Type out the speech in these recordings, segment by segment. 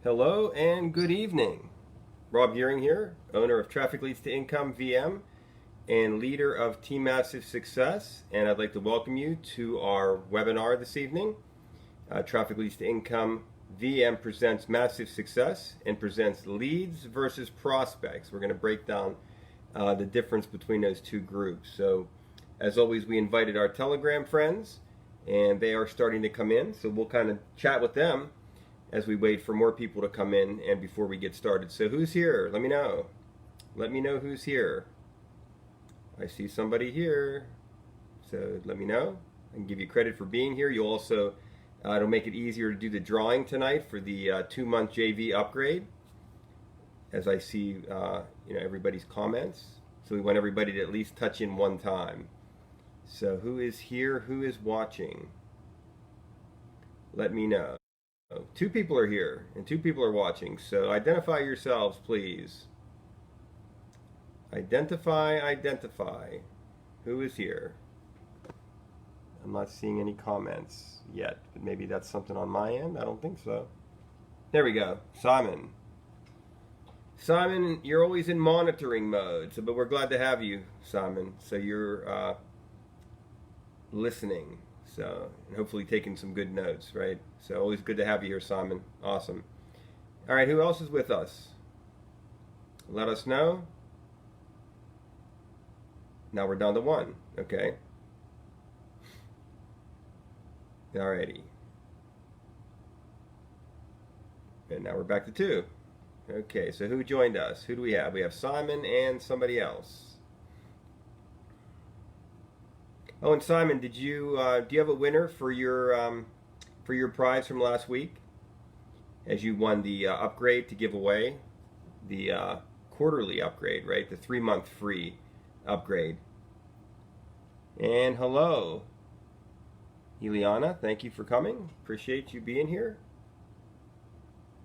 Hello and good evening. Rob Gearing here, owner of Trafficleads2incomevm and leader of Team Massive Success. And I'd like to welcome you to our webinar this evening. Traffic Leads to Income VM presents Massive Success and presents leads versus prospects. We're going to break down the difference between those two groups. So, as always, we invited our Telegram friends, and they are starting to come in. So we'll kind of chat with them as we wait for more people to come in and before we get started. So who's here? Let me know. Let me know who's here. I see somebody here. So let me know. I can give you credit for being here. You'll also, it'll make it easier to do the drawing tonight for the 2-month JV upgrade, as I see everybody's comments. So we want everybody to at least touch in one time. So who is here? Who is watching? Let me know. 2 people are here and 2 people are watching, so identify yourselves, please. Identify. Who is here? I'm not seeing any comments yet, but maybe that's something on my end. I don't think so. There we go. Simon. Simon, you're always in monitoring mode, but we're glad to have you, Simon. So you're listening. So, and hopefully taking some good notes, right? So always good to have you here, Simon. Awesome. All right, who else is with us? Let us know. Now we're down to 1. Okay. Alrighty. And now we're back to 2. Okay, so who joined us? Who do we have? We have Simon and somebody else. Oh, and Simon, did you do you have a winner for your prize from last week? As you won the upgrade to give away, the quarterly upgrade, right? The 3-month free upgrade. And hello, Eliana. Thank you for coming. Appreciate you being here.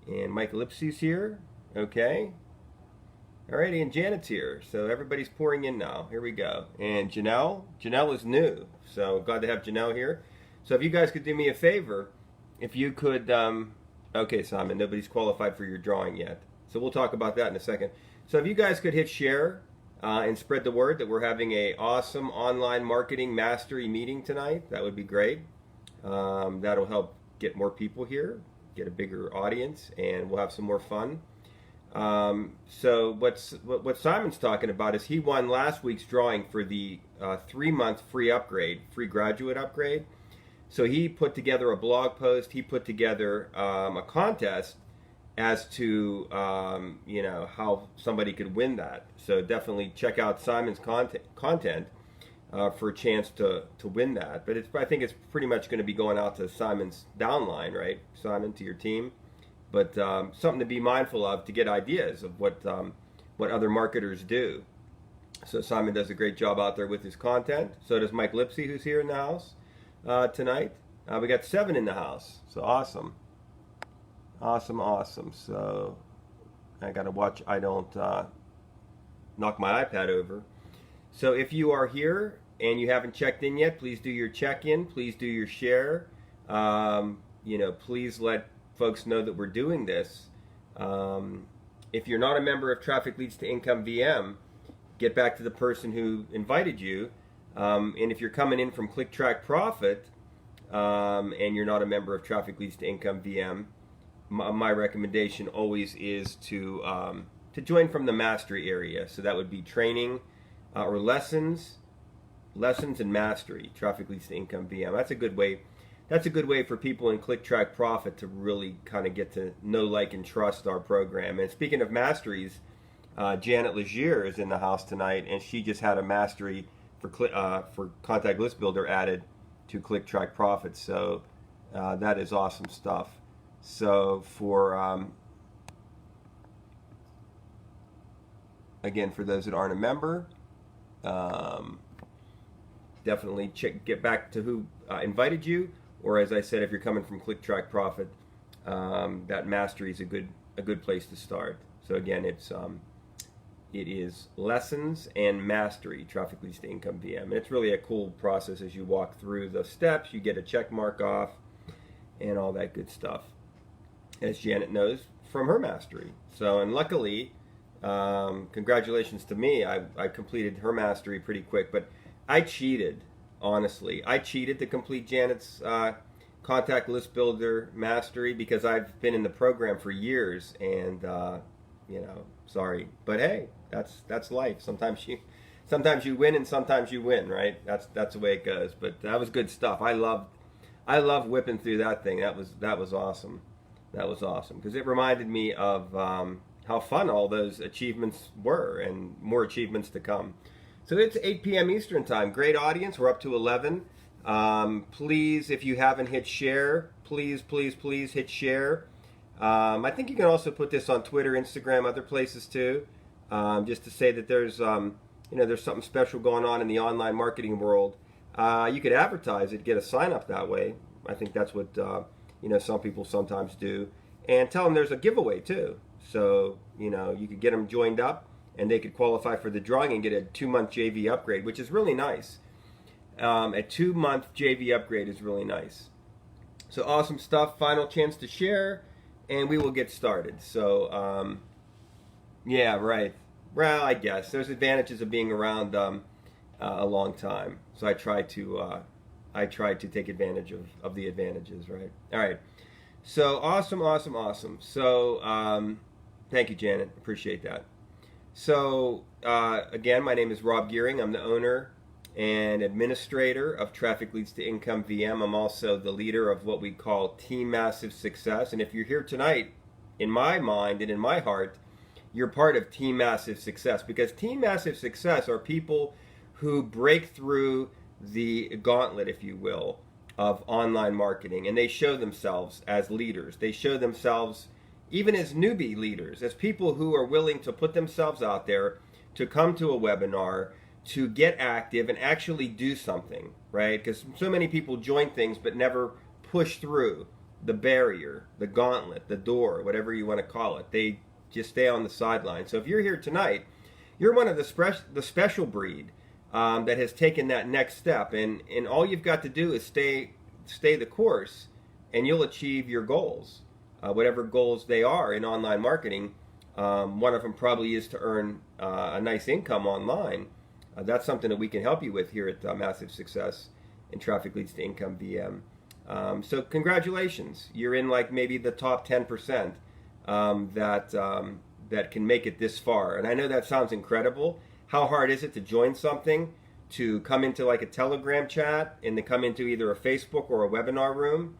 And Mike Lipsy's here. Okay. Alrighty, and Janet's here, so everybody's pouring in now. Here we go. And Janelle is new, so glad to have Janelle here. So if you guys could do me a favor, if you could, okay, Simon, nobody's qualified for your drawing yet, so we'll talk about that in a second. So if you guys could hit share and spread the word that we're having a awesome online marketing mastery meeting tonight, that would be great. That'll help get more people here, get a bigger audience, and we'll have some more fun. So what Simon's talking about is he won last week's drawing for the 3-month free upgrade, free graduate upgrade. So he put together a blog post. He put together a contest as to how somebody could win that. So definitely check out Simon's content for a chance to win that. But I think it's pretty much going to be going out to Simon's downline, right? Simon, to your team. But something to be mindful of to get ideas of what other marketers do. So Simon does a great job out there with his content. So does Mike Lipsy, who's here in the house tonight. We got 7 in the house. So awesome. Awesome. So I got to watch I don't knock my iPad over. So if you are here and you haven't checked in yet, please do your check-in. Please do your share. Please let folks know that we're doing this. If you're not a member of Traffic Leads to Income VM, get back to the person who invited you. And if you're coming in from Click Track Profit and you're not a member of Traffic Leads to Income VM, my recommendation always is to join from the mastery area. So that would be training or lessons and mastery. Traffic Leads to Income VM. That's a good way. That's a good way for people in Click Track Profit to really kind of get to know, like, and trust our program. And speaking of masteries, Janet Legier is in the house tonight, and she just had a mastery for Contact List Builder added to Click Track Profit. So that is awesome stuff. So again, for those that aren't a member, definitely get back to who invited you. Or as I said, if you're coming from Click Track Profit, that mastery is a good place to start. So again, it is lessons and mastery, Traffic Leads to Income VM. And it's really a cool process as you walk through the steps. You get a check mark off and all that good stuff. As Janet knows, from her mastery. So, and luckily, congratulations to me, I completed her mastery pretty quick, but I cheated, honestly. I cheated to complete Janet's contact list builder mastery because I've been in the program for years, and sorry, but hey, that's life. Sometimes you win and sometimes you win, right? That's the way it goes. But that was good stuff. I love whipping through that thing. That was awesome. That was awesome because it reminded me of how fun all those achievements were, and more achievements to come. So it's 8 p.m. Eastern time. Great audience. We're up to 11. Please, if you haven't hit share, please hit share. I think you can also put this on Twitter, Instagram, other places too, just to say that there's something special going on in the online marketing world. You could advertise it, get a sign up that way. I think that's what some people sometimes do, and tell them there's a giveaway too. So you could get them joined up, and they could qualify for the drawing and get a 2-month JV upgrade, which is really nice. A 2-month JV upgrade is really nice. So awesome stuff. Final chance to share, and we will get started. So yeah, right. Well, I guess there's advantages of being around a long time. So I try to take advantage of the advantages, right? All right. So awesome. So thank you, Janet. Appreciate that. So again, my name is Rob Gearing. I'm the owner and administrator of Trafficleads2incomevm. I'm also the leader of what we call Team Massive Success. And if you're here tonight, in my mind and in my heart, you're part of Team Massive Success, because Team Massive Success are people who break through the gauntlet, if you will, of online marketing, and they show themselves as leaders. They show themselves even as newbie leaders, as people who are willing to put themselves out there, to come to a webinar, to get active and actually do something, right? Because so many people join things but never push through the barrier, the gauntlet, the door, whatever you want to call it. They just stay on the sideline. So if you're here tonight, you're one of the special breed that has taken that next step, and all you've got to do is stay the course, and you'll achieve your goals, whatever goals they are in online marketing. One of them probably is to earn a nice income online. That's something that we can help you with here at Massive Success and Traffic Leads to Income VM. So congratulations, you're in like maybe the top 10% that can make it this far. And I know that sounds incredible. How hard is it to join something, to come into like a Telegram chat, and to come into either a Facebook or a webinar room?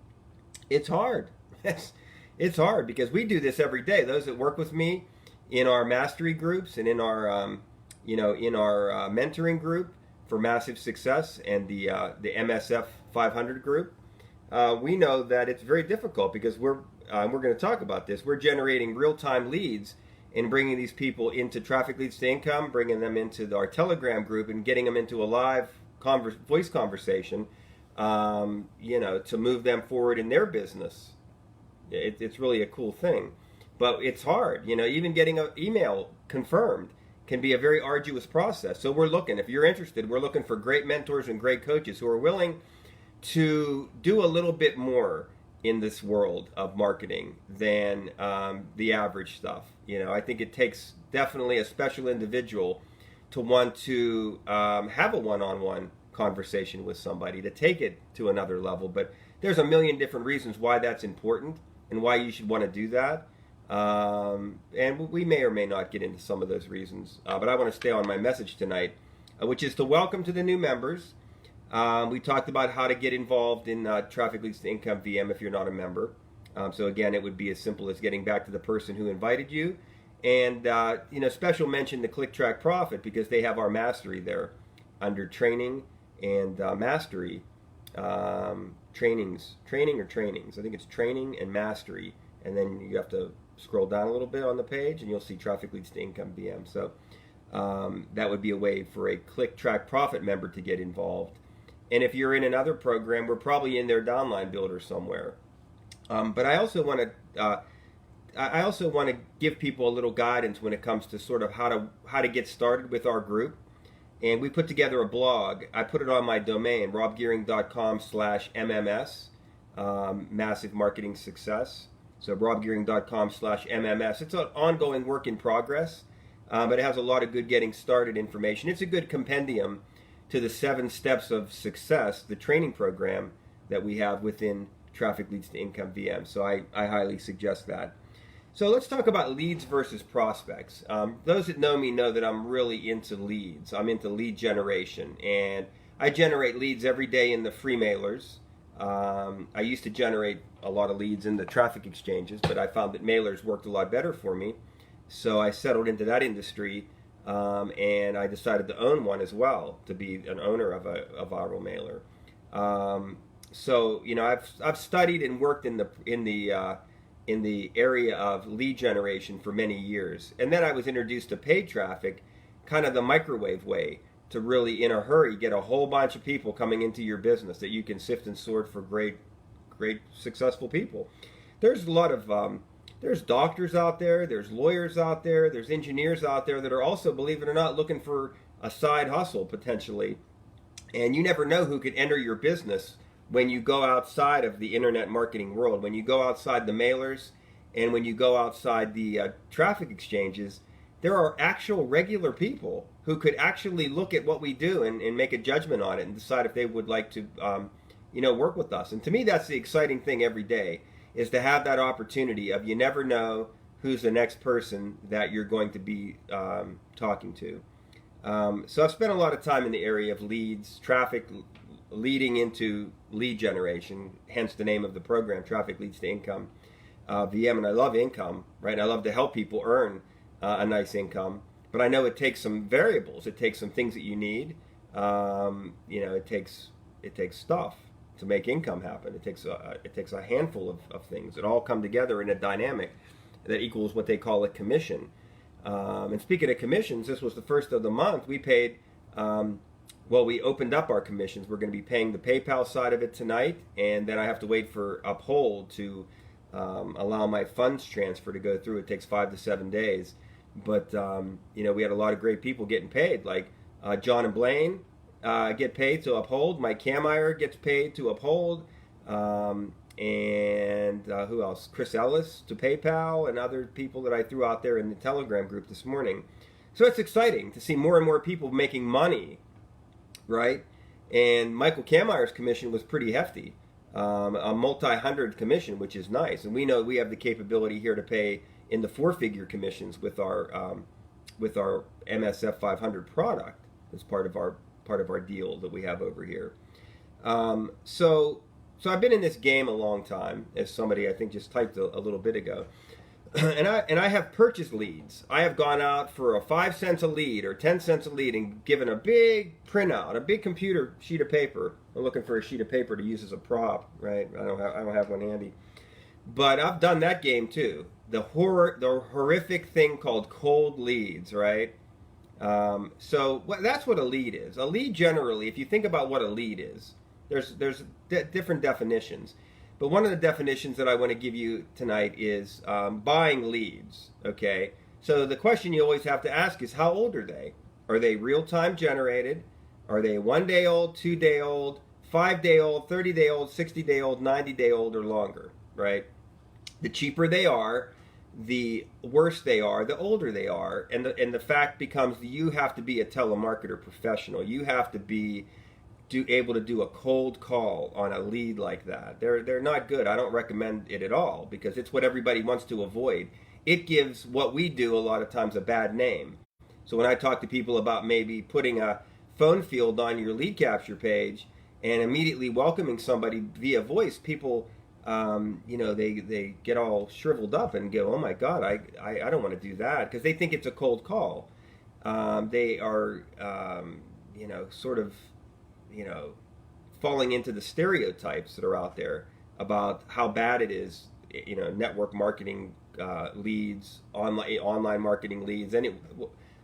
It's hard. It's hard because we do this every day. Those that work with me in our mastery groups and in our mentoring group for Massive Success and the MSF 500 group, we know that it's very difficult because we're going to talk about this. We're generating real-time leads and bringing these people into Traffic Leads to Income, bringing them into our Telegram group, and getting them into a live voice conversation, to move them forward in their business. It's really a cool thing, but it's hard. Even getting an email confirmed can be a very arduous process. So we're looking, if you're interested, we're looking for great mentors and great coaches who are willing to do a little bit more in this world of marketing than the average stuff. I think it takes definitely a special individual to want to have a one-on-one conversation with somebody, to take it to another level. But there's a million different reasons why that's important and why you should want to do that. And we may or may not get into some of those reasons. But I want to stay on my message tonight, which is to welcome to the new members. We talked about how to get involved in Traffic Leads to Income VM if you're not a member. So again, it would be as simple as getting back to the person who invited you. And, special mention to Click Track Profit, because they have our mastery there under training and mastery. Training. I think it's training and mastery. And then you have to scroll down a little bit on the page and you'll see Traffic Leads to Income VM. So that would be a way for a Click Track Profit member to get involved. And if you're in another program, we're probably in their downline builder somewhere. But I also want to give people a little guidance when it comes to sort of how to get started with our group. And we put together a blog. I put it on my domain, robgearing.com/MMS, Massive Marketing Success. So robgearing.com/MMS. It's an ongoing work in progress, but it has a lot of good getting started information. It's a good compendium to the 7 steps of success, the training program that we have within Traffic Leads to Income VM. So I highly suggest that. So let's talk about leads versus prospects. Those that know me know that I'm really into leads. I'm into lead generation, and I generate leads every day in the free mailers. I used to generate a lot of leads in the traffic exchanges, but I found that mailers worked a lot better for me. So I settled into that industry, and I decided to own one as well, to be an owner of a viral mailer. So you know, I've studied and worked in the area of lead generation for many years, and then I was introduced to paid traffic, kind of the microwave way, to really in a hurry get a whole bunch of people coming into your business that you can sift and sort for great successful people. There's a lot of there's doctors out there, there's lawyers out there, there's engineers out there that are also, believe it or not, looking for a side hustle potentially, and you never know who could enter your business when you go outside of the internet marketing world, when you go outside the mailers, and when you go outside the traffic exchanges. There are actual regular people who could actually look at what we do and make a judgment on it and decide if they would like to work with us. And to me, that's the exciting thing every day, is to have that opportunity of, you never know who's the next person that you're going to be talking to. So I've spent a lot of time in the area of leads, traffic leading into lead generation, hence the name of the program, Traffic Leads to Income VM. And I love income, right? I love to help people earn a nice income, but I know it takes some variables. It takes some things that you need. It takes stuff to make income happen. It takes a handful of things that all come together in a dynamic that equals what they call a commission. And speaking of commissions, this was the first of the month. We paid. We opened up our commissions. We're going to be paying the PayPal side of it tonight, and then I have to wait for Uphold to allow my funds transfer to go through. It takes 5 to 7 days. But, we had a lot of great people getting paid, like John and Blaine get paid to Uphold. Mike Kameyer gets paid to Uphold. And who else? Chris Ellis to PayPal, and other people that I threw out there in the Telegram group this morning. So it's exciting to see more and more people making money, right? And Michael Kameyer's commission was pretty hefty, a multi-hundred commission, which is nice. And we know we have the capability here to pay in the 4-figure commissions with our MSF 500 product as part of our deal that we have over here. So I've been in this game a long time, as somebody I think just typed a little bit ago, and I have purchased leads. I have gone out for a 5 cents a lead or 10 cents a lead and given a big printout, a big computer sheet of paper. I'm looking for a sheet of paper to use as a prop, right? I don't have one handy, but I've done that game too. The horrific thing called cold leads, right? That's what a lead is. A lead, generally, if you think about what a lead is, there's different definitions. But one of the definitions that I want to give you tonight is buying leads, okay? So the question you always have to ask is, how old are they? Are they real-time generated? Are they 1 day old, 2 day old, 5 day old, 30 day old, 60 day old, 90 day old, or longer, right? The cheaper they are, the worse they are, the older they are, and the fact becomes that you have to be a telemarketer professional. You have to be able to do a cold call on a lead like that. They're not good. I don't recommend it at all, because it's what everybody wants to avoid. It gives what we do a lot of times a bad name. So when I talk to people about maybe putting a phone field on your lead capture page and immediately welcoming somebody via voice, people they get all shriveled up and go, oh my God, I don't want to do that, because they think it's a cold call. They are, falling into the stereotypes that are out there about how bad it is, network marketing leads, online marketing leads,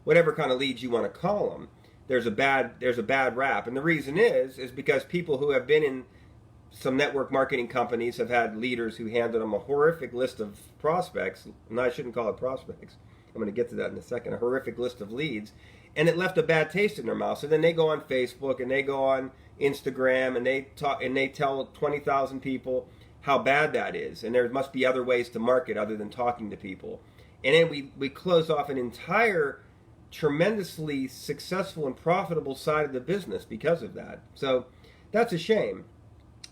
whatever kind of leads you want to call them. There's a bad rap, and the reason is because people who have been in some network marketing companies have had leaders who handed them a horrific list of prospects. And I shouldn't call it prospects. I'm going to get to that in a second. A horrific list of leads, and it left a bad taste in their mouth. So then they go on Facebook and they go on Instagram and they talk and they tell 20,000 people, how bad that is, and there must be other ways to market other than talking to people. And then we close off an entire tremendously successful and profitable side of the business because of that. So that's a shame.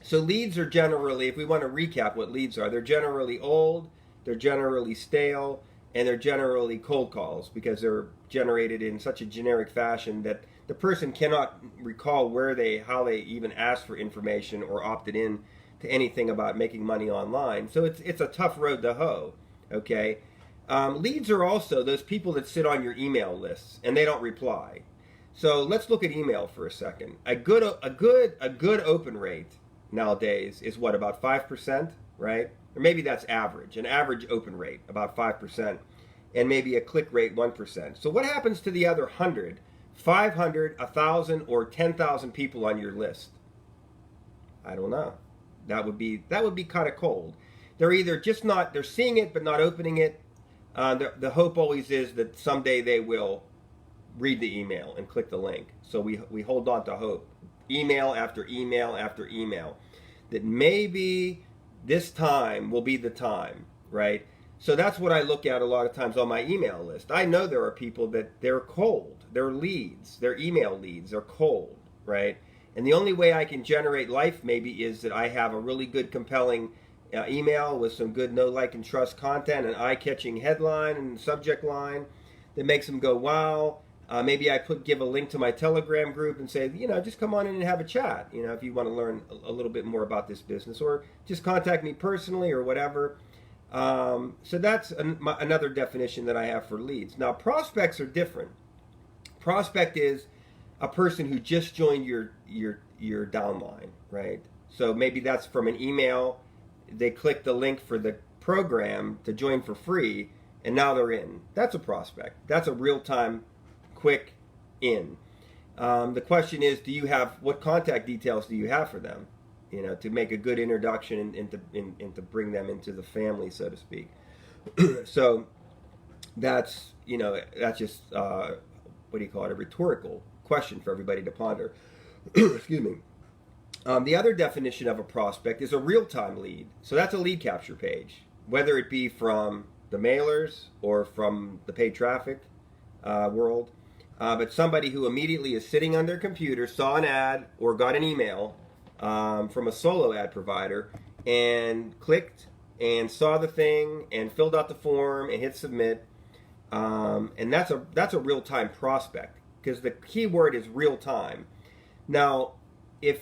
So leads are generally, if we want to recap what leads are, they're generally old, they're generally stale, and they're generally cold calls because they're generated in such a generic fashion that the person cannot recall how they even asked for information or opted in to anything about making money online. So it's a tough road to hoe. Okay, leads are also those people that sit on your email lists and they don't reply. So let's look at email for a second. A good open rate nowadays is what, about 5%, right? Or maybe that's average. An average open rate about 5%, and maybe a click rate 1%. So what happens to the other 100, 500, 1,000, or 10,000 people on your list? I don't know. That would be kind of cold. They're either just not, they're seeing it but not opening it. The hope always is that someday they will read the email and click the link. So we hold on to hope. Email after email after email. That maybe this time will be the time, right? So that's what I look at a lot of times on my email list. I know there are people that they're cold. Their leads, their email leads are cold, right? And the only way I can generate life maybe is that I have a really good, compelling email with some good know, like, and trust content, an eye-catching headline and subject line that makes them go, wow. Maybe I give a link to my Telegram group and say, just come on in and have a chat, if you want to learn a little bit more about this business, or just contact me personally or whatever. So that's another definition that I have for leads. Now, prospects are different. Prospect is a person who just joined your downline, right? So maybe that's from an email. They click the link for the program to join for free, and now they're in. That's a prospect. That's a real-time, quick in. The question is, what contact details do you have for them? To make a good introduction and to bring them into the family, so to speak. So that's just a rhetorical question for everybody to ponder. Excuse me. The other definition of a prospect is a real-time lead. So that's a lead capture page, whether it be from the mailers or from the paid traffic world. But somebody who immediately is sitting on their computer, saw an ad or got an email from a solo ad provider and clicked and saw the thing and filled out the form and hit submit. And that's a real-time prospect, because the key word is real-time. Now, if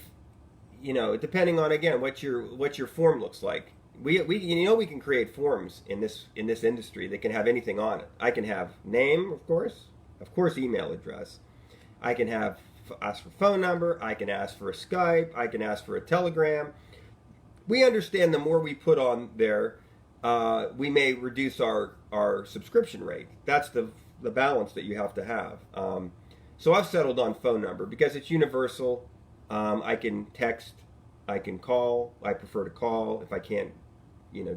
depending on, again, what your form looks like, we can create forms in this industry that can have anything on it. I can have name, of course, email address. I can ask for phone number. I can ask for a Skype. I can ask for a Telegram. We understand the more we put on there, we may reduce our subscription rate. That's the balance that you have to have. So I've settled on phone number because it's universal. I can text. I can call. I prefer to call. If I can't,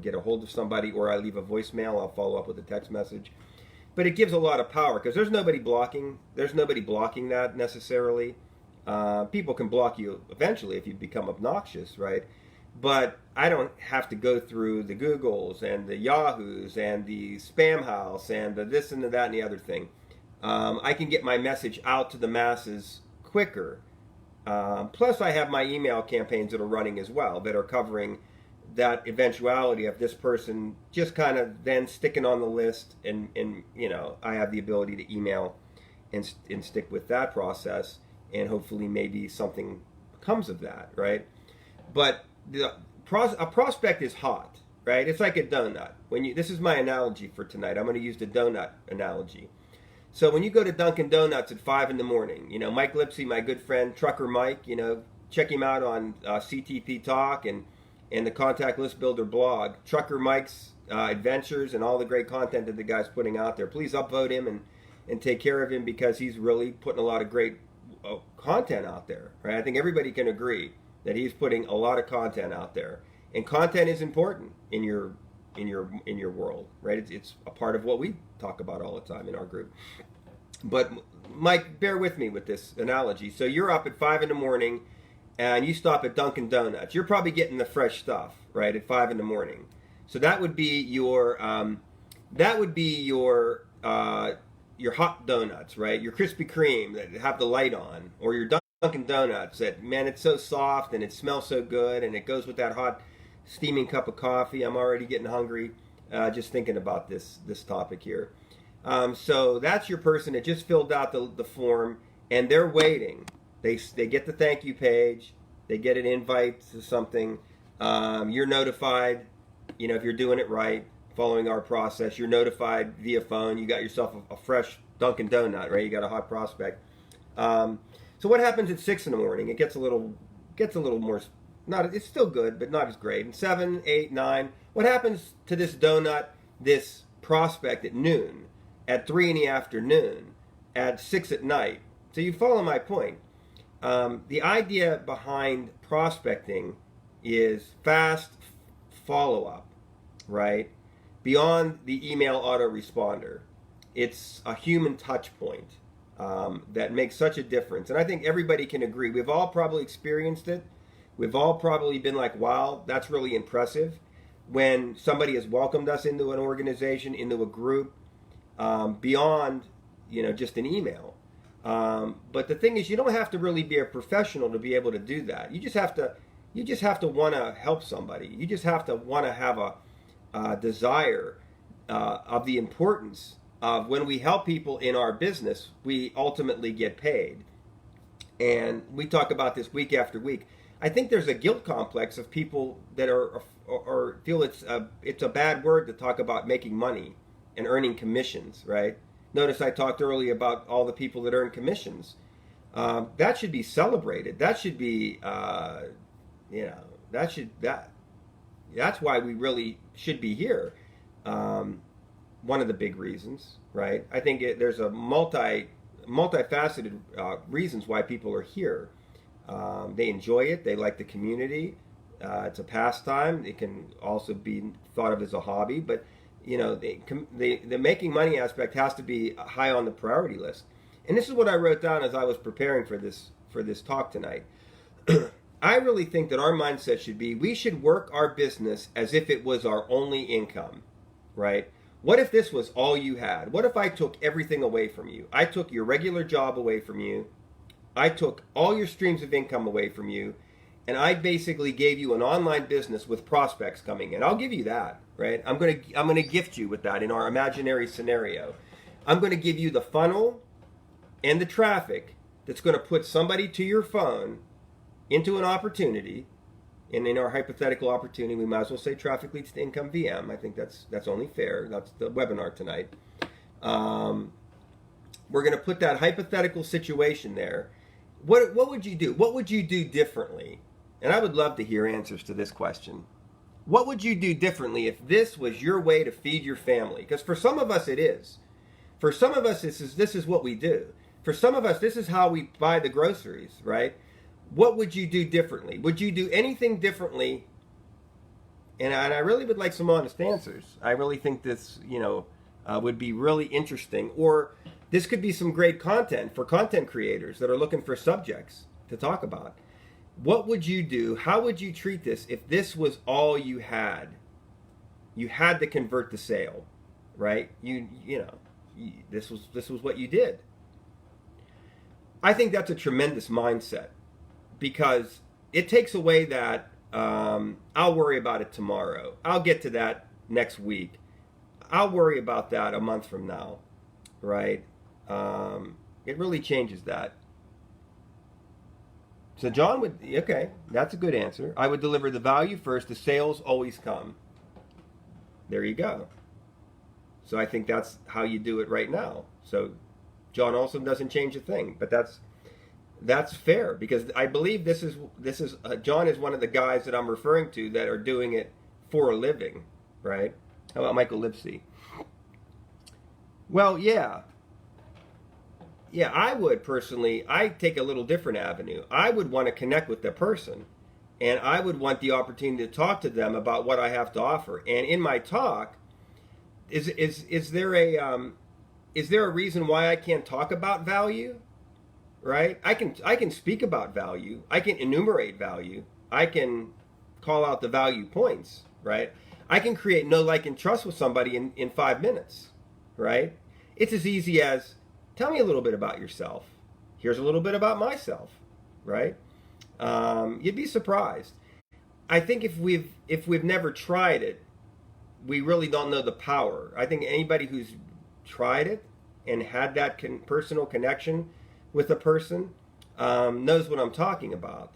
get a hold of somebody, or I leave a voicemail, I'll follow up with a text message. But it gives a lot of power because there's nobody blocking that necessarily. People can block you eventually if you become obnoxious, right? But I don't have to go through the Googles and the Yahoos and the Spam House and the this and the that and the other thing. I can get my message out to the masses quicker. Plus, I have my email campaigns that are running as well that are covering that eventuality of this person just kind of then sticking on the list, and I have the ability to email and stick with that process, and hopefully maybe something comes of that, right? But a prospect is hot, right? It's like a donut. This is my analogy for tonight. I'm going to use the donut analogy. So when you go to Dunkin' Donuts at 5 in the morning, Mike Lipsy, my good friend, Trucker Mike, check him out on CTP Talk and the Contact List Builder blog, Trucker Mike's adventures and all the great content that the guy's putting out there. Please upvote him and take care of him, because he's really putting a lot of great content out there, right? I think everybody can agree that he's putting a lot of content out there, and content is important in your world, right? It's a part of what we talk about all the time in our group. But Mike, bear with me with this analogy. So you're up at 5 in the morning, and you stop at Dunkin' Donuts, you're probably getting the fresh stuff, right, at 5 in the morning. So that would be your your hot donuts, right? Your Krispy Kreme that have the light on, or your Dunkin' Donuts that, man, it's so soft and it smells so good, and it goes with that hot, steaming cup of coffee. I'm already getting hungry just thinking about this topic here. So that's your person that just filled out the form, and they're waiting. They get the thank you page, they get an invite to something. You're notified, if you're doing it right, following our process. You're notified via phone. You got yourself a fresh Dunkin' Donut, right? You got a hot prospect. So what happens at 6 in the morning? It gets a little more. It's still good, but not as great. And 7, 8, 9. What happens to this donut, this prospect at noon, at 3 in the afternoon, at 6 at night? So you follow my point. The idea behind prospecting is fast follow-up, right? Beyond the email autoresponder. It's a human touch point that makes such a difference. And I think everybody can agree. We've all probably experienced it. We've all probably been like, wow, that's really impressive. When somebody has welcomed us into an organization, into a group, beyond, just an email. But the thing is, you don't have to really be a professional to be able to do that. You just have to want to help somebody. You just have to want to have a desire of the importance of when we help people in our business, we ultimately get paid. And we talk about this week after week. I think there's a guilt complex of people that are feel it's a bad word to talk about making money and earning commissions, right? Notice I talked earlier about all the people that earn commissions. That should be celebrated. That should be, that's why we really should be here. One of the big reasons, right? I think there's a multifaceted reasons why people are here. They enjoy it. They like the community. It's a pastime. It can also be thought of as a hobby, but the making money aspect has to be high on the priority list. And this is what I wrote down as I was preparing for this talk tonight. I really think that our mindset should be, we should work our business as if it was our only income, right? What if this was all you had? What if I took everything away from you? I took your regular job away from you. I took all your streams of income away from you, and I basically gave you an online business with prospects coming in. I'll give you that, right? I'm gonna gift you with that in our imaginary scenario. I'm gonna give you the funnel and the traffic that's gonna put somebody to your phone into an opportunity. And in our hypothetical opportunity, we might as well say Trafficleads2incomevm. I think that's only fair. That's the webinar tonight. We're going to put that hypothetical situation there. What would you do? What would you do differently? And I would love to hear answers to this question. What would you do differently if this was your way to feed your family? Because for some of us it is. For some of us this is what we do. For some of us this is how we buy the groceries, right? What would you do differently? Would you do anything differently? And I really would like some honest answers. I really think this, would be really interesting. Or this could be some great content for content creators that are looking for subjects to talk about. What would you do? How would you treat this if this was all you had? You had to convert the sale, right? This was what you did. I think that's a tremendous mindset. Because it takes away that I'll worry about it tomorrow. I'll get to that next week. I'll worry about that a month from now, right? It really changes that. So John would, okay, that's a good answer. I would deliver the value first. The sales always come. There you go. So I think that's how you do it right now. So John also doesn't change a thing, but that's fair, because I believe this is John is one of the guys that I'm referring to that are doing it for a living, right? How about Michael Lipsy? Well, yeah, I would personally. I take a little different avenue. I would want to connect with the person, and I would want the opportunity to talk to them about what I have to offer. And in my talk, is there a reason why I can't talk about value? right? I can speak about value. I can enumerate value. I can call out the value points, right? I can create know, like, and trust with somebody in 5 minutes, right? It's as easy as tell me a little bit about yourself. Here's a little bit about myself, right? You'd be surprised. I think if we've never tried it, we really don't know the power. I think anybody who's tried it and had that personal connection with a person knows what I'm talking about.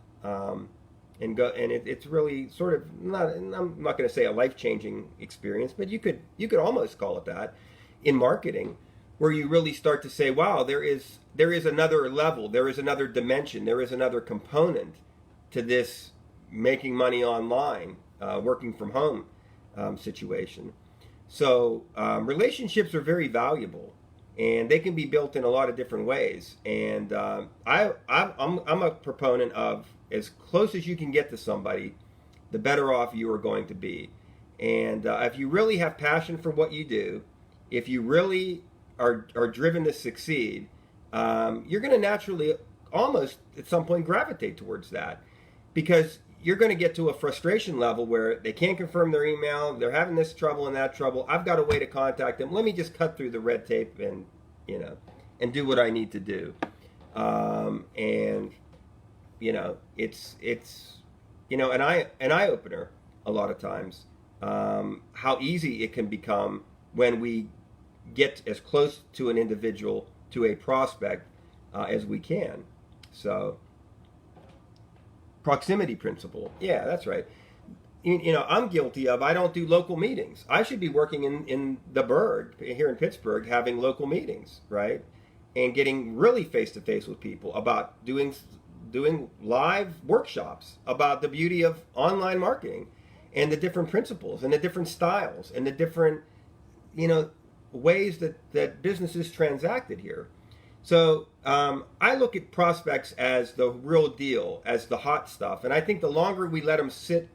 It's really sort of not. I'm not going to say a life-changing experience, but you could almost call it that in marketing, where you really start to say, wow, there is another level, there is another dimension, there is another component to this making money online, working from home situation. So relationships are very valuable, and they can be built in a lot of different ways. And I'm a proponent of as close as you can get to somebody, the better off you are going to be. And if you really have passion for what you do, if you really are driven to succeed, you're going to naturally almost at some point gravitate towards that, because you're going to get to a frustration level where they can't confirm their email, they're having this trouble and that trouble. I've got a way to contact them. Let me just cut through the red tape and do what I need to do. And it's an eye opener a lot of times, how easy it can become when we get as close to an individual, to a prospect, as we can. So, proximity principle. Yeah, that's right. I'm guilty of, I don't do local meetings. I should be working in the Burg here in Pittsburgh, having local meetings, right? And getting really face-to-face with people about doing live workshops about the beauty of online marketing and the different principles and the different styles and the different, ways that businesses transacted here. So I look at prospects as the real deal, as the hot stuff. And I think the longer we let them sit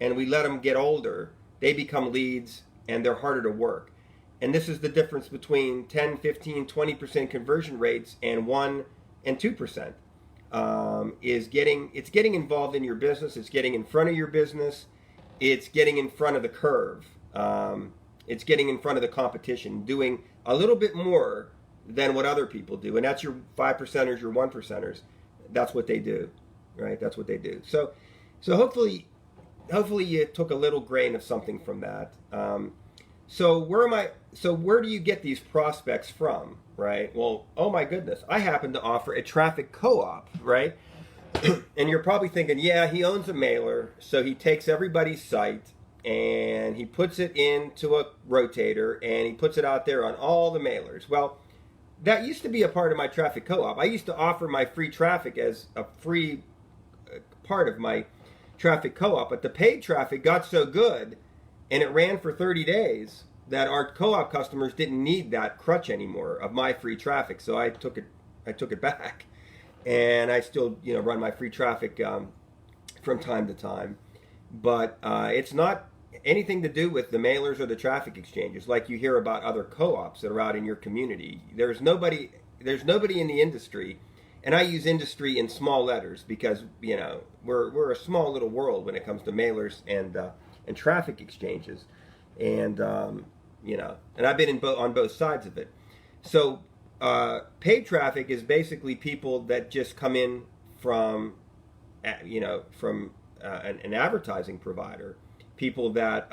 and we let them get older, they become leads and they're harder to work. And this is the difference between 10, 15, 20% conversion rates and 1 and 2%. It's getting involved in your business. It's getting in front of your business. It's getting in front of the curve. It's getting in front of the competition, doing a little bit more than what other people do. And that's your 5%ers, your 1%ers. That's what they do, right? That's what they do. So hopefully you took a little grain of something from that. So where do you get these prospects from, right? Well, oh my goodness, I happen to offer a traffic co-op, right? And you're probably thinking, yeah, he owns a mailer, so he takes everybody's site and he puts it into a rotator and he puts it out there on all the mailers. Well, that used to be a part of my traffic co-op. I used to offer my free traffic as a free part of my traffic co-op, but the paid traffic got so good and it ran for 30 days that our co-op customers didn't need that crutch anymore of my free traffic. So I took it back, and I still run my free traffic from time to time, but it's not anything to do with the mailers or the traffic exchanges like you hear about other co-ops that are out in your community. There's nobody in the industry, and I use industry in small letters because we're a small little world when it comes to mailers and traffic exchanges, and and I've been on both sides of it. So paid traffic is basically people that just come in from an advertising provider, people that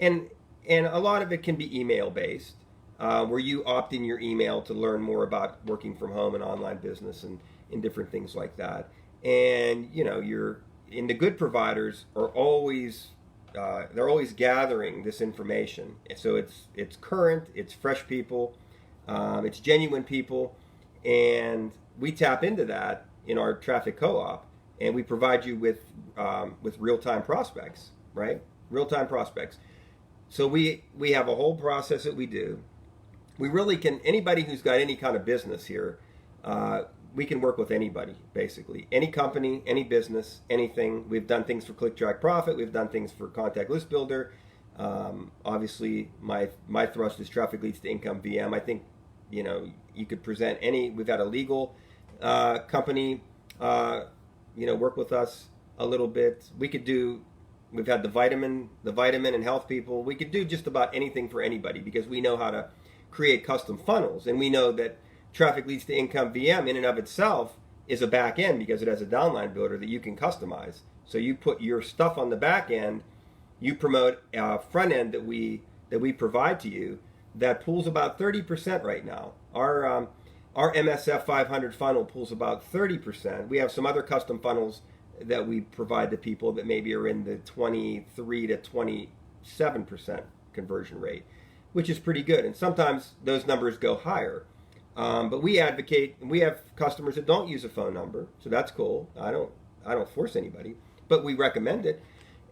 and a lot of it can be email based, where you opt in your email to learn more about working from home and online business and different things like that. And the good providers are always they're always gathering this information. So it's current, it's fresh people, it's genuine people, and we tap into that in our traffic co-op, and we provide you with real-time prospects, right? Real-time prospects. So we have a whole process that we do. We really can, anybody who's got any kind of business here, we can work with anybody, basically. Any company, any business, anything. We've done things for Click Track Profit. We've done things for Contact List Builder. Obviously, my thrust is Traffic Leads to Income VM. I think, you could present any. We've had a legal company, work with us a little bit. We've had the vitamin and health people. We could do just about anything for anybody because we know how to create custom funnels, and we know that Traffic Leads to Income VM in and of itself is a back end because it has a downline builder that you can customize. So you put your stuff on the back end, you promote a front end that we provide to you that pulls about 30% right now. Our MSF 500 funnel pulls about 30%. We have some other custom funnels that we provide to people that maybe are in the 23 to 27% conversion rate, which is pretty good. And sometimes those numbers go higher. But we advocate, and we have customers that don't use a phone number, so that's cool. I don't force anybody, but we recommend it.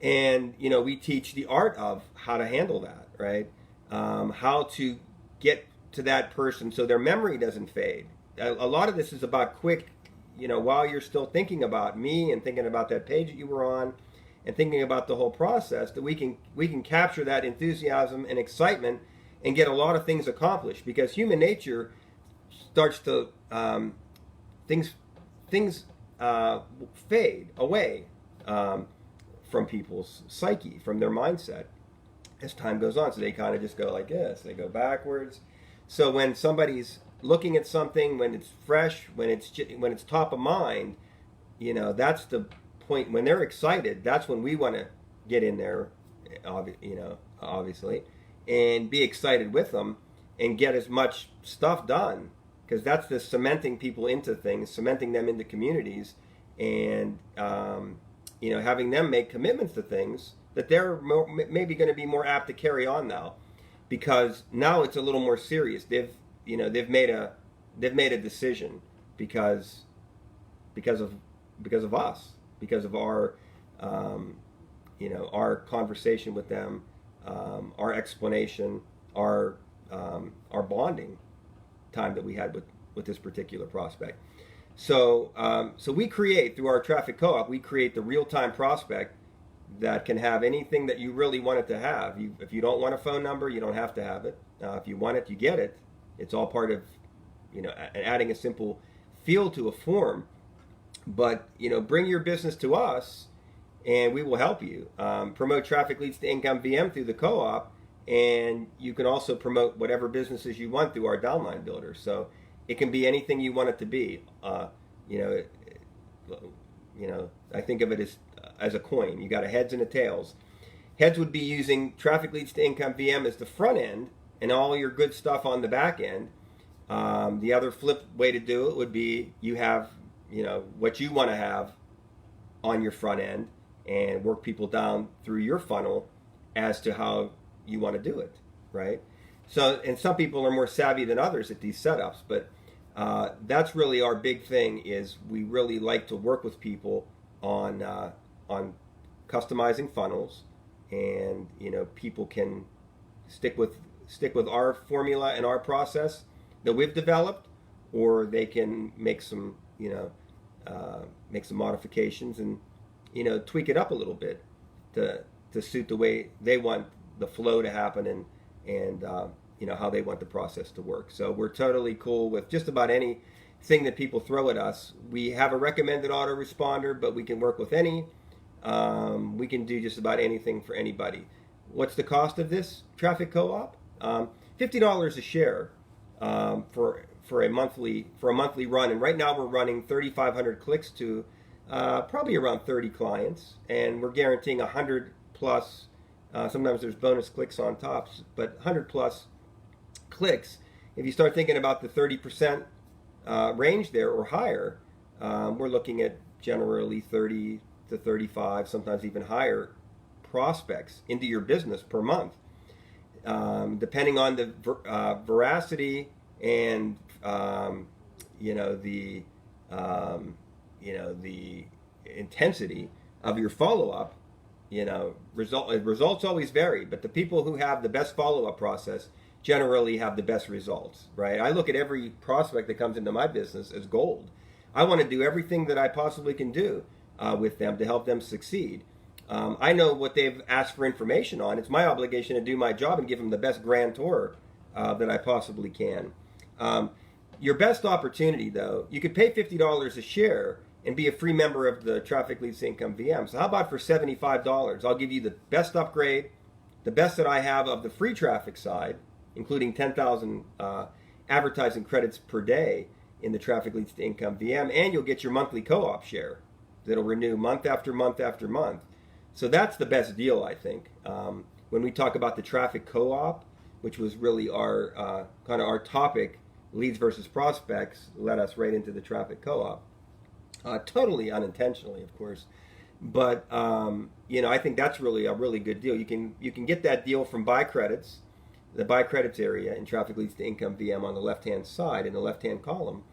And we teach the art of how to handle that, right? How to get to that person so their memory doesn't fade. A lot of this is about quick, while you're still thinking about me and thinking about that page that you were on and thinking about the whole process, that we can capture that enthusiasm and excitement and get a lot of things accomplished, because human nature starts to things fade away from people's psyche, from their mindset as time goes on. So they kind of just go like this, they go backwards. So when somebody's looking at something, when it's fresh, when it's top of mind, that's the point. When they're excited, that's when we want to get in there, obviously, and be excited with them and get as much stuff done, because that's the cementing people into things, cementing them into communities, and having them make commitments to things that they're maybe going to be more apt to carry on now, because now it's a little more serious. They've made a decision because of us, because of our our conversation with them, our explanation, our bonding time that we had with this particular prospect. So we create, through our traffic co-op, we create the real-time prospect that can have anything that you really want it to have. If you don't want a phone number, you don't have to have it. If you want it, you get it. It's all part of adding a simple field to a form. But bring your business to us, and we will help you promote Traffic Leads to Income VM through the co-op, and you can also promote whatever businesses you want through our downline builder. So it can be anything you want it to be. I think of it as a coin. You got a heads and a tails. Heads would be using Traffic Leads to Income VM as the front end and all your good stuff on the back end. The other flip way to do it would be you have what you want to have on your front end and work people down through your funnel as to how you want to do it, right? So, and some people are more savvy than others at these setups, but that's really our big thing. Is we really like to work with people on customizing funnels, and people can stick with our formula and our process that we've developed, or they can make some modifications and tweak it up a little bit to suit the way they want the flow to happen and how they want the process to work. So we're totally cool with just about anything that people throw at us. We have a recommended autoresponder, but we can work with any. We can do just about anything for anybody. What's the cost of this traffic co-op? $50 a share for a monthly run, and right now we're running 3,500 clicks to probably around 30 clients, and we're guaranteeing 100 plus. Sometimes there's bonus clicks on top, but 100 plus clicks. If you start thinking about the 30% range there or higher, we're looking at generally 30 to 35, sometimes even higher prospects into your business per month, depending on the veracity and the intensity of your follow-up. Results always vary, but the people who have the best follow-up process generally have the best results, right? I look at every prospect that comes into my business as gold. I want to do everything that I possibly can do with them to help them succeed. I know what they've asked for information on. It's my obligation to do my job and give them the best grand tour that I possibly can. Your best opportunity, though, you could pay $50 a share and be a free member of the Traffic Leads to Income VM. So how about for $75? I'll give you the best upgrade, the best that I have of the free traffic side, including 10,000 advertising credits per day in the Traffic Leads to Income VM, and you'll get your monthly co-op share that'll renew month after month after month. So that's the best deal, I think. When we talk about the traffic co-op, which was really our kind of our topic, leads versus prospects, led us right into the traffic co-op. Totally unintentionally, of course, but I think that's really a really good deal. You can get that deal from buy credits, the buy credits area in Traffic Leads to Income VM on the left-hand side in the left-hand column,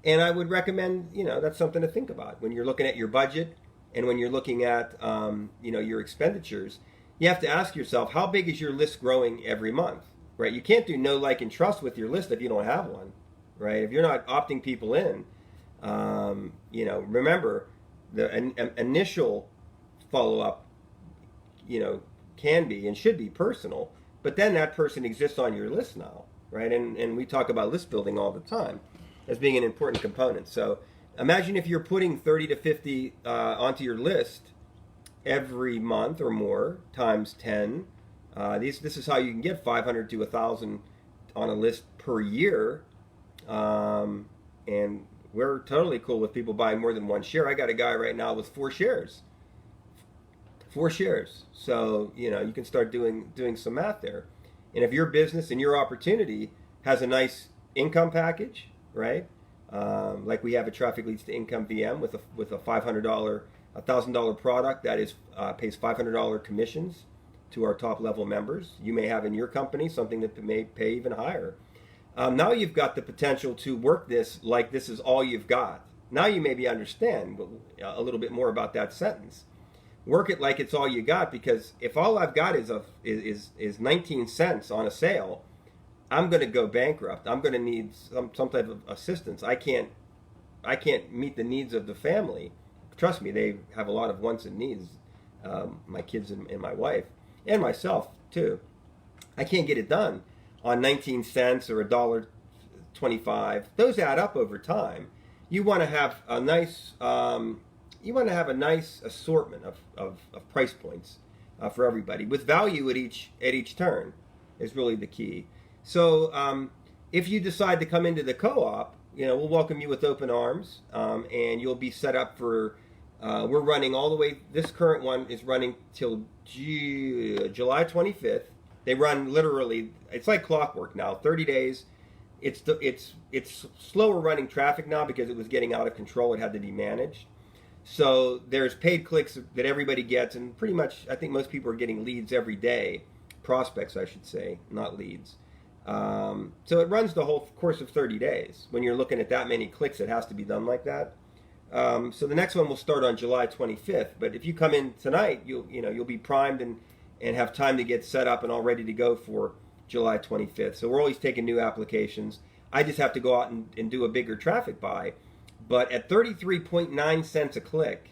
and I would recommend that's something to think about when you're looking at your budget and when you're looking at your expenditures. You have to ask yourself, how big is your list growing every month, right? You can't do know, like, and trust with your list if you don't have one, right? If you're not opting people in, remember the initial follow-up, can be and should be personal, but then that person exists on your list now, right? And we talk about list building all the time as being an important component. So imagine if you're putting 30 to 50 onto your list every month or more times 10. This is how you can get 500 to 1,000 on a list per year. And we're totally cool with people buying more than one share. I got a guy right now with 4 shares. 4 shares. So, you can start doing some math there. And if your business and your opportunity has a nice income package, right? Like we have a Traffic Leads to Income VM with a $500, $1,000 product that is pays $500 commissions to our top level members. You may have in your company something that may pay even higher. Now you've got the potential to work this like this is all you've got. Now you maybe understand a little bit more about that sentence. Work it like it's all you got, because if all I've got is 19 cents on a sale, I'm going to go bankrupt. I'm going to need some type of assistance. I can't meet the needs of the family. Trust me, they have a lot of wants and needs. My kids and my wife and myself too. I can't get it done on 19 cents or $1.25. Those add up over time. You want to have a nice assortment of price points for everybody with value at each turn is really the key. So if you decide to come into the co-op, we'll welcome you with open arms, and you'll be set up for. We're running all the way. This current one is running till July 25th. They run literally. It's like clockwork now. 30 days. It's slower running traffic now because it was getting out of control. It had to be managed. So there's paid clicks that everybody gets, and pretty much I think most people are getting leads every day. Prospects, I should say, not leads. So it runs the whole course of 30 days. When you're looking at that many clicks, it has to be done like that. So the next one will start on July 25th. But if you come in tonight, you'll be primed and have time to get set up and all ready to go for July 25th. So we're always taking new applications. I just have to go out and do a bigger traffic buy. But at 33.9 cents a click,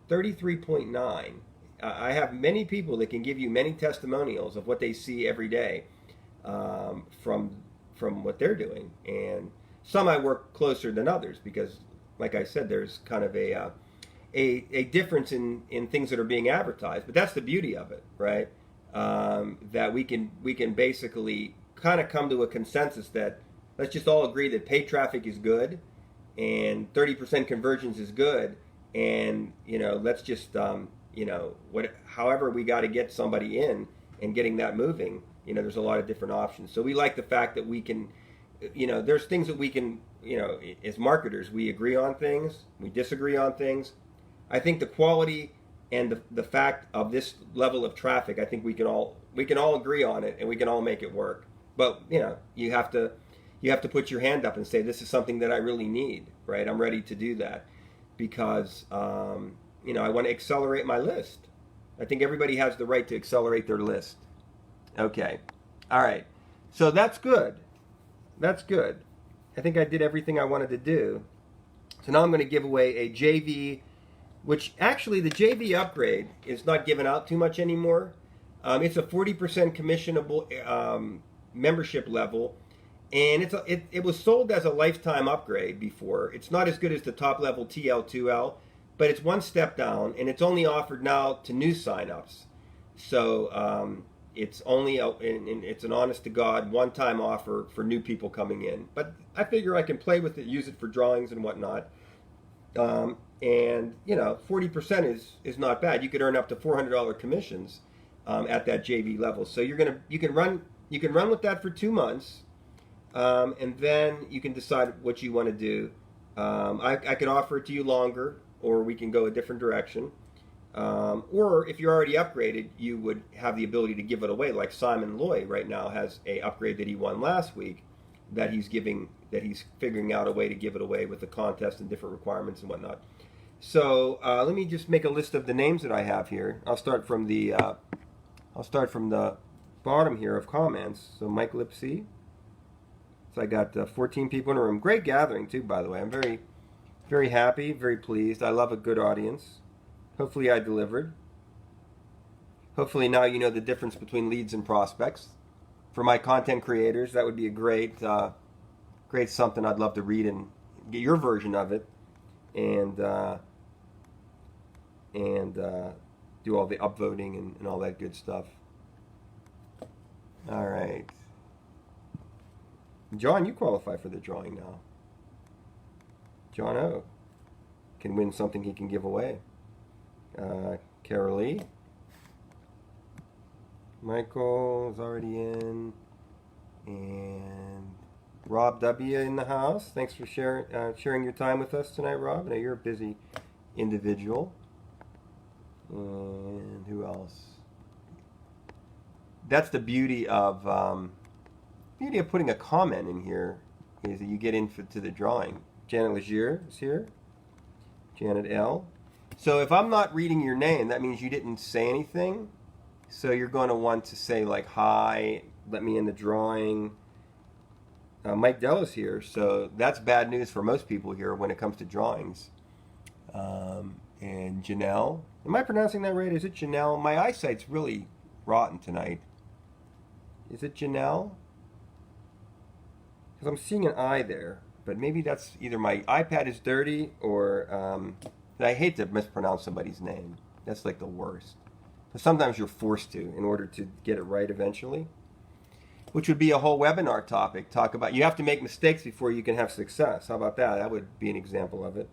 33.9, I have many people that can give you many testimonials of what they see every day from what they're doing. And some I work closer than others because, like I said, there's kind of a difference in things that are being advertised. But that's the beauty of it, right? That we can basically kind of come to a consensus that let's just all agree that paid traffic is good and 30% conversions is good, and let's just however we got to get somebody in and getting that moving. There's a lot of different options. So we like the fact that we can, there's things that we can, as marketers, we agree on things, we disagree on things. I think the quality and the fact of this level of traffic, I think we can all agree on it and we can all make it work. But you have to put your hand up and say, this is something that I really need, right? I'm ready to do that because I want to accelerate my list. I think everybody has the right to accelerate their list. Okay. All right. So that's good. That's good. I think I did everything I wanted to do. So now I'm going to give away a JV, which actually the JV upgrade is not given out too much anymore. It's a 40% commissionable membership level, And it was sold as a lifetime upgrade before. It's not as good as the top level TL2L, but it's one step down, and it's only offered now to new signups. So it's only and it's an honest to God one-time offer for new people coming in. But I figure I can play with it, use it for drawings and whatnot. And 40% is not bad. You could earn up to $400 commissions at that JV level. So you can run with that for 2 months. And then you can decide what you want to do. I could offer it to you longer, or we can go a different direction. Or if you're already upgraded, you would have the ability to give it away. Like Simon Loy right now has a upgrade that he won last week that he's figuring out a way to give it away with the contest and different requirements and whatnot. So let me just make a list of the names that I have here. I'll start from the bottom here of comments. So Mike Lipsy. So I got 14 people in a room. Great gathering too, by the way. I'm very, very happy, very pleased. I love a good audience. Hopefully I delivered. Hopefully now you know the difference between leads and prospects. For my content creators, that would be a great something I'd love to read and get your version of it, and do all the upvoting and all that good stuff. All right. John, you qualify for the drawing now. John O. can win something he can give away. Carol Lee. Michael is already in. And Rob W. in the house. Thanks for sharing your time with us tonight, Rob. I know you're a busy individual. And who else? That's the beauty of putting a comment in here, is that you get into the drawing. Janet Legier is here. Janet L. So if I'm not reading your name, that means you didn't say anything. So you're going to want to say like, hi, let me in the drawing. Mike Della's here, so that's bad news for most people here when it comes to drawings. And Janelle. Am I pronouncing that right? Is it Janelle? My eyesight's really rotten tonight. Is it Janelle? Because I'm seeing an I there, but maybe that's either my iPad is dirty or I hate to mispronounce somebody's name. That's like the worst. But sometimes you're forced to in order to get it right eventually, which would be a whole webinar topic. Talk about, you have to make mistakes before you can have success. How about that? That would be an example of it.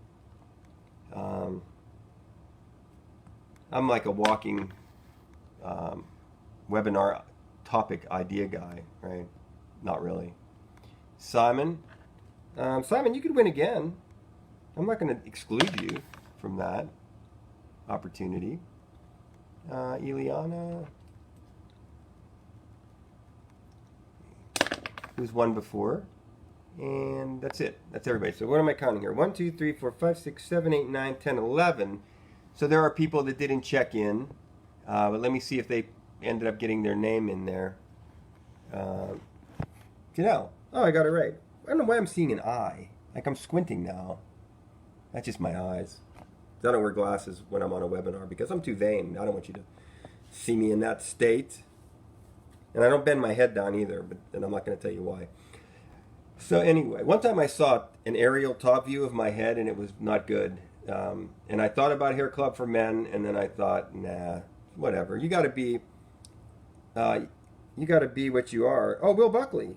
I'm like a walking webinar topic idea guy, right? Not really. Simon, you could win again. I'm not going to exclude you from that opportunity. Eliana, who's won before, and that's it. That's everybody. So what am I counting here? 1, 2, 3, 4, 5, 6, 7, 8, 9, 10, 11. So there are people that didn't check in, but let me see if they ended up getting their name in there. Janelle. Oh, I got it right. I don't know why I'm seeing an eye. Like I'm squinting now. That's just my eyes. I don't wear glasses when I'm on a webinar because I'm too vain. I don't want you to see me in that state. And I don't bend my head down either, and I'm not going to tell you why. So anyway, one time I saw an aerial top view of my head, and it was not good. And I thought about Hair Club for Men, and then I thought, nah, whatever. You got to be what you are. Oh, Will Buckley.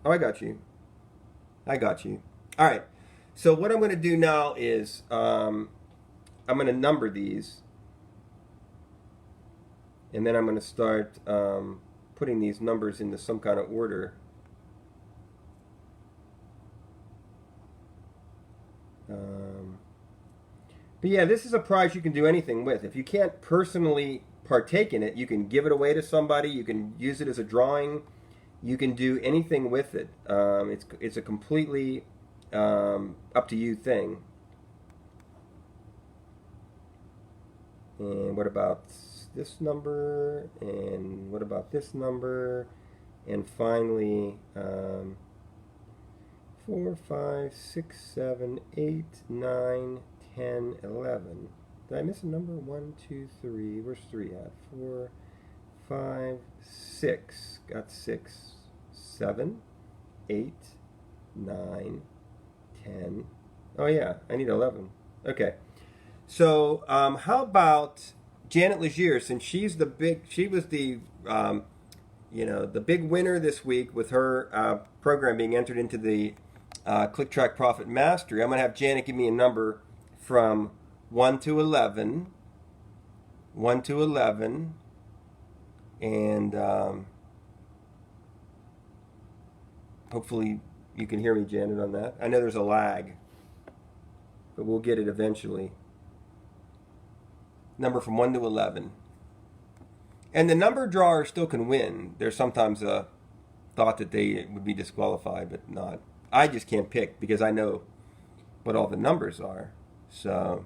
Oh, I got you. All right. So what I'm going to do now is I'm going to number these, and then I'm going to start putting these numbers into some kind of order. But yeah, this is a prize you can do anything with. If you can't personally partake in it, you can give it away to somebody. You can use it as a drawing. You can do anything with it. It's a completely up to you thing. And what about this number? And what about this number? And finally, 4, 5, 6, 7, 8, 9, 10, 11. Did I miss a number? 1, 2, 3. Where's 3 at? 4, 5, 6. Got 6. 7. 8, 9, 10. Oh yeah, I need 11. Okay. So how about Janet Legier? Since she was the the big winner this week with her program being entered into the Click Track Profit Mastery. I'm going to have Janet give me a number from 1 to 11. 1 to 11. And hopefully you can hear me, Janet, on that. I know there's a lag, but we'll get it eventually. Number from 1 to 11. And the number drawer still can win. There's sometimes a thought that they would be disqualified, but not. I just can't pick because I know what all the numbers are. So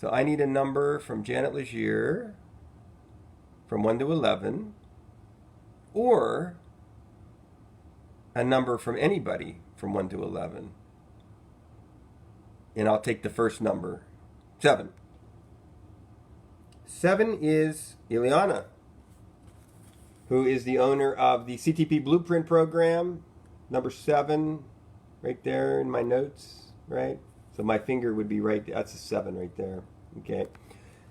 I need a number from Janet Legier from 1 to 11, or a number from anybody from 1 to 11. And I'll take the first number, 7. 7 is Eliana, who is the owner of the CTP Blueprint program. Number 7, right there in my notes, right? So my finger would be right there. That's a 7 right there. Okay.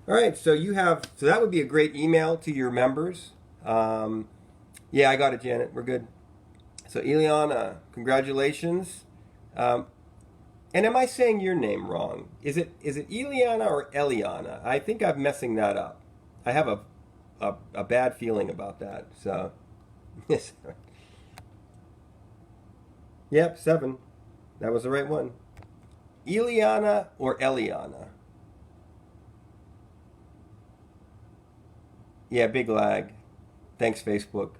All right. So that would be a great email to your members. Yeah, I got it, Janet. We're good. So Eliana, congratulations. And am I saying your name wrong? Is it Eliana or Eliana? I think I'm messing that up. I have a bad feeling about that. So, yes. Yep, 7. That was the right one. Eliana or Eliana? Yeah, big lag. Thanks, Facebook.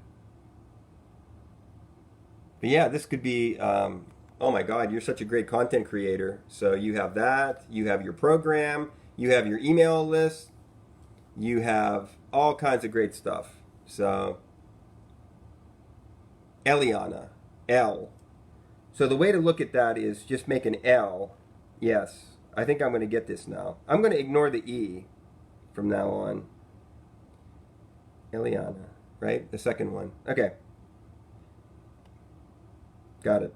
But yeah, this could be, oh my God, you're such a great content creator. So you have that, you have your program, you have your email list, you have all kinds of great stuff. So, Eliana, L. So the way to look at that is just make an L. Yes, I think I'm going to get this now. I'm going to ignore the E from now on. Eliana, right? The second one. Okay. Got it.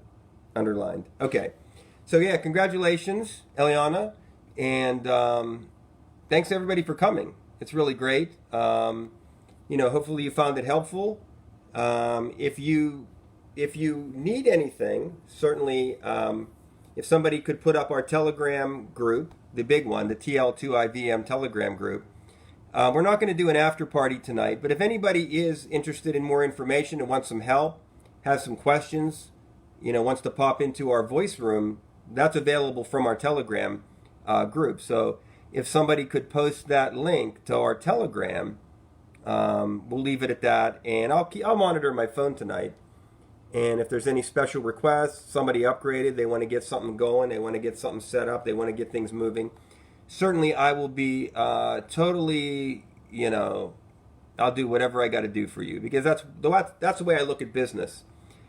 Underlined. Okay. So yeah, congratulations, Eliana. And thanks everybody for coming. It's really great. Hopefully you found it helpful. If you need anything, certainly if somebody could put up our Telegram group, the big one, the TL2IVM Telegram group. We're not going to do an after party tonight, but if anybody is interested in more information and wants some help, has some questions, wants to pop into our voice room, that's available from our Telegram group. So if somebody could post that link to our Telegram, we'll leave it at that, and I'll monitor my phone tonight. And if there's any special requests, somebody upgraded, they want to get something going, they want to get something set up, they want to get things moving, certainly I will be totally, I'll do whatever I got to do for you, because that's the way I look at business.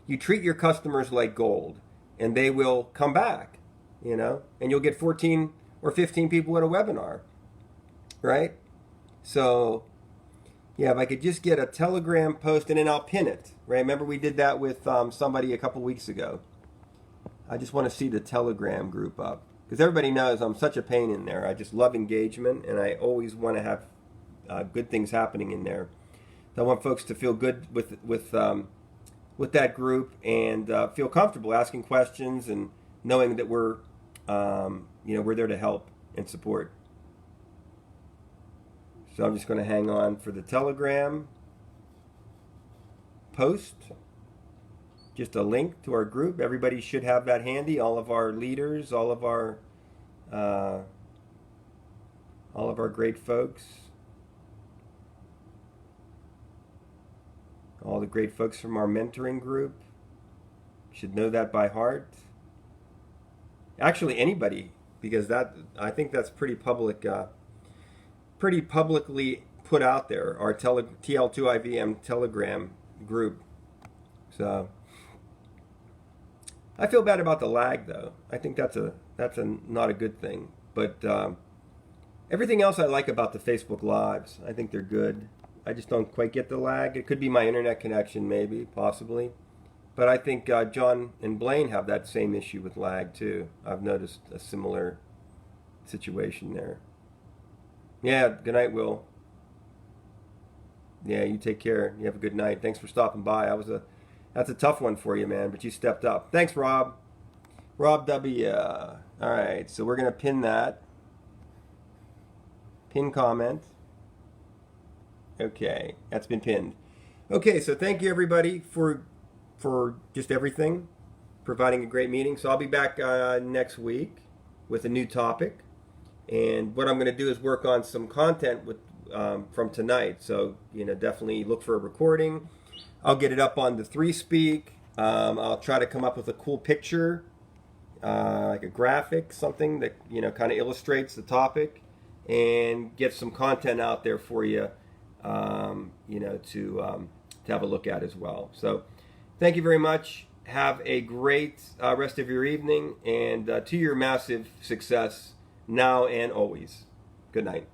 You treat your customers like gold, and they will come back, and you'll get 14 or 15 people at a webinar, right? So, yeah, if I could just get a Telegram post, and then I'll pin it, right? Remember we did that with somebody a couple weeks ago. I just want to see the Telegram group up, because everybody knows I'm such a pain in there. I just love engagement, and I always want to have good things happening in there. So I want folks to feel good with that group, and feel comfortable asking questions and knowing that we're there to help and support. So I'm just going to hang on for the Telegram post. Just a link to our group. Everybody should have that handy. All of our leaders, all of our great folks, all the great folks from our mentoring group should know that by heart. Actually, anybody, because I think that's pretty public. Pretty publicly put out there, our TL2IVM Telegram group. So I feel bad about the lag, though. I think that's not a good thing. But everything else I like about the Facebook Lives. I think they're good. I just don't quite get the lag. It could be my internet connection, maybe, possibly. But I think John and Blaine have that same issue with lag too. I've noticed a similar situation there. Yeah, good night, Will. Yeah, you take care. You have a good night. Thanks for stopping by. That's a tough one for you, man, but you stepped up. Thanks, Rob. Rob W. All right, so we're gonna pin that. Pin comment. Okay, that's been pinned. Okay, so thank you everybody for just everything, providing a great meeting. So I'll be back next week with a new topic, and what I'm going to do is work on some content with from tonight. So definitely look for a recording. I'll get it up on the 3Speak. I'll try to come up with a cool picture, like a graphic, something that kind of illustrates the topic, and get some content out there for you, to have a look at as well. So thank you very much. Have a great rest of your evening, and to your massive success now and always. Good night.